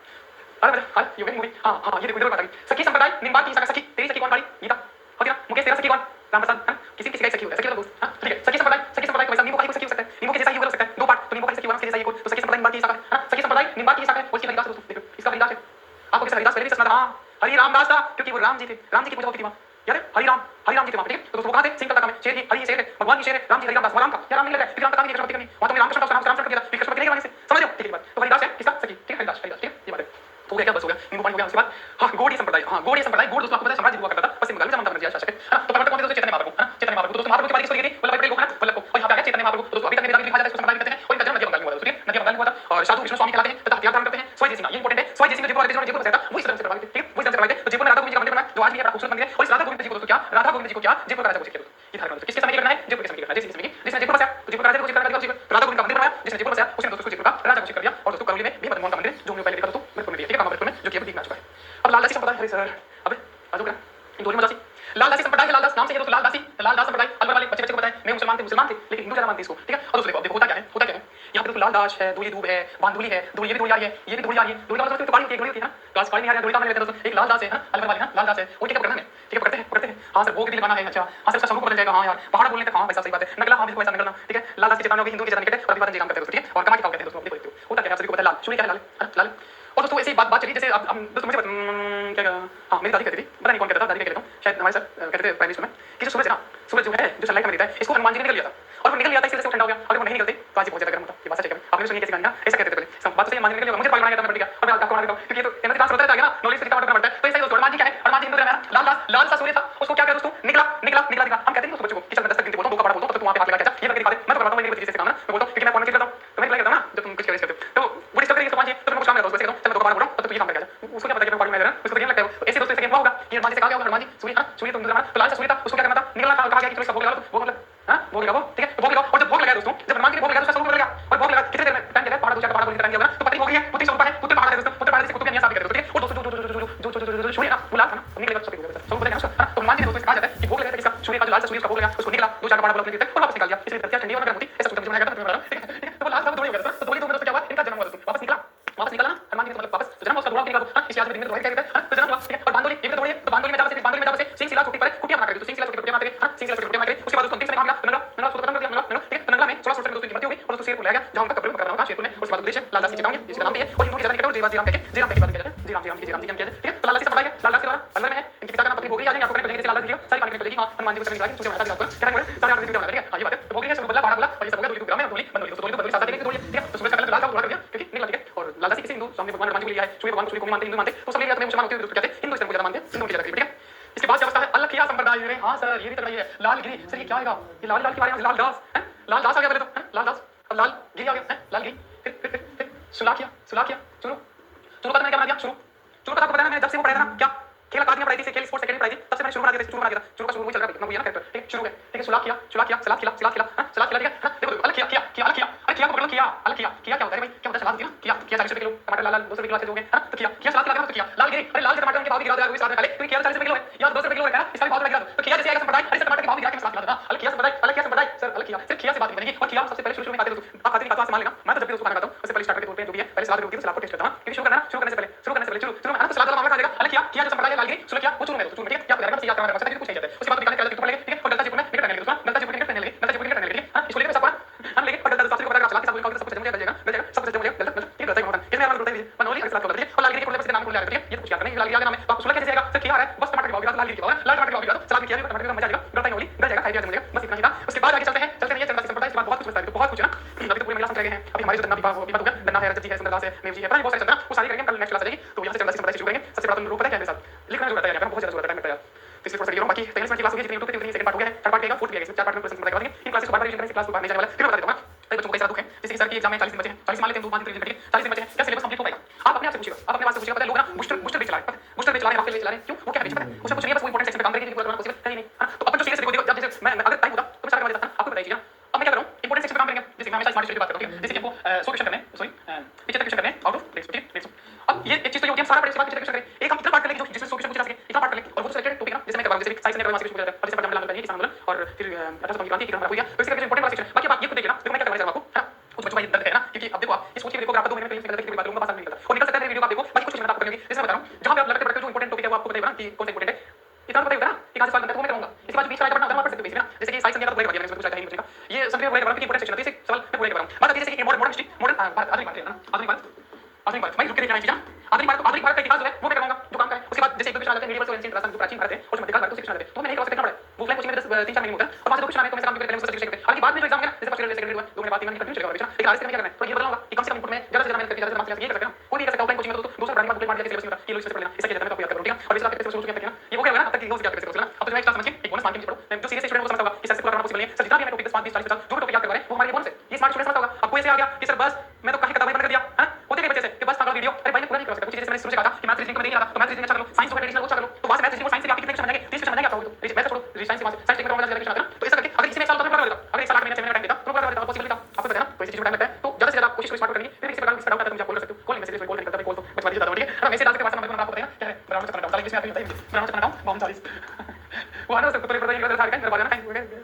अरे हां ये मूवी हां ये देखो इधर बात आ गई। सखी संप्रदाय निम्बार्क की सखी, तेरी सखी कौन वाली गीता होती ना, मुकेश तेरा सखी कौन, रामप्रसाद है, किसी किसी का सखी होता है, सखी वाला दोस्त हां ठीक है। सखी संप्रदाय वैसा नींबू का सखी हो सकता है, नींबू के जैसा ही हो सकता है, दो पार्ट, तो नींबू का सखी वाला के जैसा ही कोई, तो सखी संप्रदाय निम्बार्क की सखी है ना, सखी संप्रदाय निम्बार्क की सखी है, उसकी हरिदास दोस्तों देखो इसका हरिदास है, आपको किसी हरिदास पहले भी सुना था, हां हरि रामदास था, क्योंकि वो राम जी थे, राम जी की पूजा होती थी वहां यार, हरि राम जी थे वहां, ठीक है। तो दोस्तों वो कहां थे, सिंह का काम है, शेर की हरि शेर है, भगवान की शेर है, राम जी हरि रामदास, राम का क्या राम नहीं लगा, फिर राम का काम नहीं, कृष्ण भक्ति करनी, वहां तो रामकृष्ण का नाम रामचंद्र किया था, फिर कृष्ण भक्ति नहीं करवाने से, समझ लो नदिया बंगाल हुआ था और साधु विष्णु स्वामी कहलाते हैं तथा हथियार धारण करते हैं। स्वयं जयसिंह ये इंपॉर्टेंट है। स्वयं जयसिंह जयपुर वाले जयपुर बसाया था, वो इस तरह से प्रभावित थे, ठीक है, वो इस तरह से प्रभावित थे। तो जयपुर में राधा गोविंद जी का मंदिर बना जो आज भी बड़ा खूबसूरत मंदिर है। और इस राधा गोविंद जी को दोस्तों क्या, राधा गोविंद जी को क्या जयपुर का राजा घोषित किया। ये धारणा किसके समय की घटना है? जयपुर के समय की घटना है। जयसिंह की जिसने जयपुर बसाया तो जयपुर का राजा घोषित करने का राधा गोविंद का मंदिर बनाया, जिसने जयपुर बसाया उसने दोस्तों जयपुर का राजा घोषित कर दिया। और दोस्तों करौली में भी मदनमोहन का मंदिर जो हमने पहले देखा दोस्तों मृतपुर में, ठीक है, मृतपुर में जो कि अभी दिखना चुका है। अब लालदासी संप्रदाय, अरे सर अबे आ जाओ इन दोनों में लालदासी संप्रदाय है, लालदास नाम से है दोस्तों, लालदास संप्रदाय। अलवर वाले बच्चे को बताएं मैं मुसलमान थे लेकिन हिंदू ज्यादा मानते इसको, ठीक है। और दोस्तों देखो होता क्या है, यहाँ पे दोस्तों लालदास है, दूली दूब है, बांदुली है, दोली ये भी दोली आ रही है, ये भी दोली आ रही है। दोली का मतलब तो गाड़ी होती है ना, क्लास गाड़ी नहीं आ रहा है, दोली का मतलब दोस्तों एक लालदास है, अलवर वाले ना लालदास है, वो ठीक है पकड़ना है, ठीक है पकड़ते हैं। हाँ सर भोग भी लगाना है, अच्छा हाँ सर उसका स्वरूप बदल जाएगा, हाँ यार पहाड़ बोलने तक, हाँ वैसा सही बात है, नगला हाँ बिल्कुल वैसा निकलना, ठीक है। लालदास की चेतना होगी, हिंदू की चेतना निकले और अभिवादन जी काम करते हैं दोस्तों, ठीक है। और कमा के काम करते हैं दोस्तों, देखो होता क्या है आप सभी को पता है, लाल चुनी क्या है, लाल। और दोस्तों ऐसी बात चली जैसे अब हम दोस्तों मुझे क्या हाँ मेरी दादी कहती थी, पता नहीं कौन कहता था, दादी कह लेता हूँ, शायद हमारे सर कहते थे प्राइमरी स्कूल में कि जो सूरज है ना, सूरज जो है जो सनलाइट में देता है, इसको हनुमान जी ने निकल लिया था और वो निकल लिया था इसलिए ठंडा हो गया। अगर वो नहीं निकलते तो आज बहुत ज्यादा गर्म होता। ये बात सच है, आपने सुनी कैसी कहानियां ऐसा कहते थे पहले, सब बात से हनुमान जी निकल लिया, मुझे पागल बनाया था, मैं बढ़ गया। और मैं आपको बना देता हूं क्योंकि ये तो एनर्जी ट्रांसफर होता है ना, नॉलेज से कितना बढ़ता है। तो ऐसा ही दोस्तों हनुमान जी क्या है, हनुमान जी हिंदू धर्म है, लाल सा सूर्य था, उसको क्या किया दोस्तों, निकला। हम कहते हैं दोस्तों बच्चों को कि चल मैं 10 तक गिनती बोलता हूं, 2 का बड़ा बोलता हूं, तो तू वहां पे हाथ लगा के जा, ये करके दिखा दे, मैं तो करवाता हूं, मेरी बच्ची जैसे काम ना, मैं बोलता हूं क्योंकि मैं फोन में करता हूं, तो मैं करता हूं ना जब तुम कुछ करते हो तो वो डिस्टर्ब करेंगे समझिए, तो मैं कुछ काम करता हूं, वैसे कहता हूं चल मैं 2 का बड़ा बोल रहा हूं, तो तू ये काम करके जा। उसको क्या पता कि मैं पार्टी में आ रहा हूं, उसको तो गेम लगता है। ऐसे दोस्तों ऐसे गेम हुआ होगा कि हनुमान जी से कहा गया होगा, हनुमान जी सूर्य हां सूर्य तो हिंदू धर्म है, तो लाल सा सूर्य था, उसको क्या करना था, निकलना था, कहा गया कि तुम इसका भोग लगा लो, भोग मतलब हां भोग लगाओ, ठीक है। तो भोग लगाओ और जब भोग लगाया दोस्तों, जब हनुमान जी ने भोग लगाया तो उसका स्वरूप बदल गया। और भोग लगा कितने देर में टाइम लगा, पहाड़ दूसरा पहाड़ बोलने का टाइम दिया होगा, तो पति हो गई है, पुत्री स्वरूप है, पुत्र पहाड़ है दोस्तों, पुत्र पहाड़ से कुतुब मियां साबित करते हैं। और दोस्तों जो सूर्य ना वो लाल था ना, निकलेगा सब स्वरूप बदल गया। तो हनुमान जी ने दोस्तों कहा जाता है कि भोग लगाया इसका सूर्य का जो लाल सा सूर्य का भोग लगा, उसको निकला 2-4 पहाड़ बोला और वापस निकाल दिया, इसलिए धरती ठंडी होना गर्म होती, ऐसा सोचकर बनाया गया था, ठीक है। तो वो लाल था वो दोली हो गया था, तो दोली तो मतलब क्या हुआ, इनका जन्म हुआ दोस्तों, वापस निकला ना हनुमान जी ने, मतलब वापस तो जन्म उसका दोड़ा निकला हां, इस याद में दिन में दोड़ा क्या कहता है, तो जन्म हुआ, ठीक है। और बांदोली ये भी दोड़ी है, तो बांदोली में जाकर से सिंह शिला चोटी पर कुटिया बना कर दी, तो सिंह शिला चोटी पर कुटिया मारते हां, सिंह शिला चोटी पर कुटिया मारते। उसके बाद दोस्तों अंतिम समय कहां मिला, नंगला सूत्र खत्म कर दिया, नंगला ठीक है। तो नंगला में 16 सूत्र में दोस्तों की मृत्यु हुई और दोस्तों शेरपुर ले गया जहां उनका कब्र मकबरा होगा शेरपुर में। उसके बाद उद्देश्य लालदास की चेतावनी जिसका नाम भी है, और हिंदू की ज्यादा निकट और जी राम कहके जी राम की बात किया जाता है, जी राम की क्या है, ठीक है। तो लालदास से पढ़ाई है, लालदास के द्वारा अलवर में है, इनके पिता का नाम पत्नी भोगली, आज आपको कनेक्ट करेंगे जैसे लालदास जी सारी कहानी करेंगे। हां हनुमान जी को समझ में सूर्य महाराज आपको क्या करेंगे सारे आप वीडियो बना देंगे। हां ये बात है, तो भोगली है सब बदला पहाड़ बोला और ये सब हो गया दोली ग्राम में दोली बंदोली, तो दोली को बदली साथ देंगे दोली, ठीक है। तो सूरज का कलर लाल था वो कर दिया क्योंकि निकला, ठीक है। और लालदास किसी हिंदू सामने भगवान हनुमान जी को लिया है, सूर्य भगवान को सूर्य को मानते हिंदू मानते, तो सब ले लिया, तो मुसलमान होते हैं कहते हैं हिंदू इसको ज्यादा मानते हैं, हिंदू की ज्यादा, ठीक है। इसके बाद अवस्था है अलखिया संप्रदाय में, हां सर ये भी तगड़ा है, लालगिरी सर ये क्या आएगा, ये लाल के बारे में लालदास है, लालदास आ गया पहले तो लालदास, अब लालगिरी आ गया है, लालगिरी फिर सुलाकिया चुरू का मैंने क्या बना दिया, चुरू का आपको पता है मैंने जब से वो पढ़ाया था ना क्या खेल अकादमी पढ़ाई थी, खेल स्पोर्ट्स एकेडमी पढ़ाई थी, तब से मैंने शुरू बना दिया, शुरू बना दिया शुरू का शुरू चल रहा है ना, वो ये ना कैरेक्टर, ठीक है। शुरू है, ठीक है। सुलाकिया सलाद खिला, ठीक है। देखो अलखिया को पकड़ लो, किया क्या होता है भाई, क्या होता है, सलाद होती है ना, किया 40 रुपए किलो, टमाटर लाल 200 रुपए किलो से हो गए, है ना। तो किया सलाद खिला, तो किया लालगिरी, अरे लाल टमाटर उनके भाव गिरा दिया, वो साथ में पहले तो किया 40 रुपए किलो है या 200 रुपए किलो है ना, इसका भी भाव लगा दो। तो किया जैसे आएगा संप्रदाय, अरे टमाटर के भाव गिरा के सलाद खिला देना, अलखिया संप्रदाय सर अलखिया सिर्फ किया से बात नहीं बनेगी। और किया सबसे पहले शुरू में खाते दोस्तों, आप खाते नहीं खाते मान लेना, मैं तो जब भी उसको खाना खाता हूं उससे पहले स्टार्टर के तौर पे जो भी है पहले सलाद होती है, सलाद को टेस्ट करता हूं क्योंकि शुरू करने से पहले शुरू में तो सलाद वाला मामला खा देगा। अलखिया किया जो संप्रदाय लालगिरी सुनो क्या वो शुरू में ठीक है, क्या करेगा बस याद करना है, कुछ नहीं जाता है। उसके बाद निकालने के पड़ेगा, ठीक है। और गलता जीवन में निकट करने लगे दोस्तों, गलता जीवन निकट करने लगे, हां इसको लेके सब हम लेके और गलता को पता सलाद के साथ सब कुछ जम जाएगा सब कुछ जम जाएगा, गलत ठीक है, गलत होता है किसने नाम बोलता है मनोली सलाद को और लालगिरी के बोलते नाम को ले आते हैं, ये कुछ क्या करना है, लालगिरी का नाम है तो सुनो कैसे जाएगा सर किया है बस टमाटर के भाव गिरा, लालगिरी के भाव लाल टमाटर के भाव गिरा, सलाद में किया टमाटर का मजा आएगा, गलता होली गल जाएगा, खाई दिया जम बस इतना ही था। उसके बाद आगे चलते हैं ये चंदा संप्रदाय, इसके बाद बहुत कुछ बचता है, बहुत कुछ है ना, अभी तो पूरे महिला संप्रदाय हैं, अभी हमारी जो चंदा विवाह हो गया, गन्ना है, रजत जी है, सुंदरदास है, मेव जी है, पता नहीं बहुत सारे चंदा वो सारी करेंगे, कल नेक्स्ट क्लास आ जाएगी तो यहां से चंदा संप्रदाय शुरू करेंगे। सबसे बड़ा तो रूप पता है क्या है साथ लिखना जो रहता है यार बहुत ज्यादा जरूरत है, टाइम लगता है तो इसलिए थोड़ा सा वीडियो बाकी तैयारी में क्लास हो गई, जितनी YouTube पे उतनी सेकंड पार्ट हो गया है, थर्ड पार्ट आएगा, फोर्थ भी आएगा, इसमें 4 पार्ट में पूरा संप्रदाय करवा देंगे। इन क्लासेस को बार-बार रिवीजन करेंगे, क्लास को बाहर नहीं जाने वाला फिर बता देता हूं मैं बच्चों को कैसा दुख है, जैसे कि सर की एग्जाम में 40 दिन बचे हैं, 40 मान लेते हैं 2 5 दिन कटिए 40 दिन बचे हैं, क्या सिलेबस कंप्लीट हो पाएगा? आप अपने आप से पूछिएगा, आप अपने पास से पूछिएगा, पता है लोग ना बूस्टर बेच चला रहे हैं, बूस्टर बेच चला रहे हैं, रॉकेट बेच चला रहे हैं, क्यों वो क्या है बेच पता है, उसमें कुछ नहीं है, बस वो इंपॉर्टेंट सेक्शन पे काम करेंगे पूरा करना पॉसिबल कहीं नहीं, हां। तो अपन जो सीरियस देखो जब जैसे मैं अगर टाइम होता तो मैं सारा करवा देता था, आपको बताइए ना। अब मैं क्या करूं इंपॉर्टेंट सेक्शन पे काम करेंगे, जैसे मैं हमेशा स्मार्ट स्टडी की बात करता हूं, ठीक है। जैसे कि आपको 100 क्वेश्चन करने हैं, सॉरी 75 क्वेश्चन करने हैं आउट ऑफ 100, अब ये एक चीज तो ये होती है सारा पढ़े, इसके बाद 75 क्वेश्चन करें, एक हम इतना पार्ट कर लेंगे जो जिसमें 100 क्वेश्चन पूछा जा सके, इतना पार्ट कर लेंगे और वो सिलेक्टेड टॉपिक ना जैसे मैं करवा जैसे साइंस ने करवा मासिक पूछा जाता है, और जैसे पढ़ने वाला किसान आंदोलन और फिर 18 की क्रांति हो गया, तो इसके इंपॉर्टेंट वाला सेक्शन बाकी आप ये खुद देखिए ना, देखो मैं क्या करना चाह रहा हूं आपको, है ना। कुछ बच्चों का ये दर्द है ना, क्योंकि अब देखो आप इस सोच के देखो अगर आप 2 महीने पहले निकलता है कि बात करूंगा पास नहीं निकलता और निकल सकता है वीडियो आप देखो बाकी कुछ मिनट आपको करेंगे, जैसे मैं बता रहा हूं जहां पे आप लगते पड़ते जो इंपॉर्टेंट टॉपिक है वो आपको बताइएगा ना कि कौन सा इंपॉर्टेंट है, इतना तो बताइएगा ना कि कहां से सवाल बनता है तो मैं करूंगा। इसके बाद बीच में पढ़ना होगा पढ़ सकते हो बेसिक ना, जैसे कि साइंस संख्या का पूरा करवा दिया मैंने, पूछा था नहीं बचेगा, ये संख्या पूरा करवा क्योंकि इंपॉर्टेंट सेक्शन है, इसे सवाल मैं पूरा करवा रहा हूं। बात आती है जैसे कि मॉडर्न हिस्ट्री, मॉडर्न आधुनिक भारत है ना, आधुनिक भारत मैं रुक के देखना चाहिए, आधुनिक भारत का इतिहास जो है वो मैं करवाऊंगा जो काम का है। उसके बाद जैसे एक दो क्वेश्चन आ जाते हैं मीडियम और एंशिएंट राजस्थान जो प्राचीन भारत है और मध्यकाल भारत सेक्शन आ जाते हैं, तो मैं नहीं करवा सकता पड़ा वो फ्लैग कोचिंग में 3-4 महीने होता है और वहां से 2 क्वेश्चन आने तो मैं काम करते हैं उससे करते हैं। अभी बाद में जो एग्जाम है ना जैसे फर्स्ट ईयर सेकंड ईयर 2 महीने बाद 3 महीने कंटिन्यू चलेगा रिवीजन, लेकिन आज से मैं क्या करना है तो ये बदलूंगा कि कम से कम इनपुट में ज्यादा से ज्यादा मेहनत करके ज्यादा से ज्यादा मार्क्स ये कर सकते हैं, कोई भी कर सकता है। ऑफलाइन कोचिंग में दोस्तों 2 साल पढ़ाने के बाद कंप्लीट मार दिया सिलेबस में ये लो इससे पढ़ लेना, इससे क्या जाता है मैं आपको याद करूंगा, ठीक है। और इसके बाद कैसे सोच के करना ये हो गया ना, अब तक की क्या कैसे करना, अब तो मैं क्लास समझिए एक बोनस मार्किंग पढ़ो, मैं जो सीरियस स्टूडेंट को समझता होगा कि सर से पूरा करना पॉसिबल नहीं है, सर जितना भी मैं टॉपिक 10 5 20 40 50 जो टॉपिक याद करवा रहे हैं वो हमारे लिए बोनस है, ये स्मार्ट स्टूडेंट समझता होगा। आपको ऐसे आ गया कि सर बस मैं साइंस जो है ट्रेडिशनल वो अच्छा करो, तो वहां से मैथ रीजनिंग और साइंस से आप कितने क्वेश्चन बन जाएंगे, 30 क्वेश्चन बन जाएंगे आपका, तो मैथ छोड़ो साइंस से वहां से साइंस टेक्निकल में ज्यादा क्वेश्चन आते हैं ना, तो ऐसा करके अगर इसी में 1 साल होता है अगर 1 साल 8 महीने 6 महीने टाइम देता तो पूरा कर पॉसिबल था, आपको पता है ना, तो इसी चीज में टाइम लगता है, तो ज्यादा से ज्यादा कोशिश करो स्मार्ट करने की, फिर किसी प्रकार का डाउट आता है तो मुझे आप कॉल कर सकते हो, कॉल मैसेज कॉल नहीं करता कॉल तो बस वाली ज्यादा ठीक है ना, मैसेज डाल के व्हाट्सएप नंबर आपको बताएगा क्या है, ब्राउन से करना डाउट, इंग्लिश में आता है ब्राउन से करना डाउन बहुत सारी वो आना उसको तो पता ही नहीं, मेरे बारे में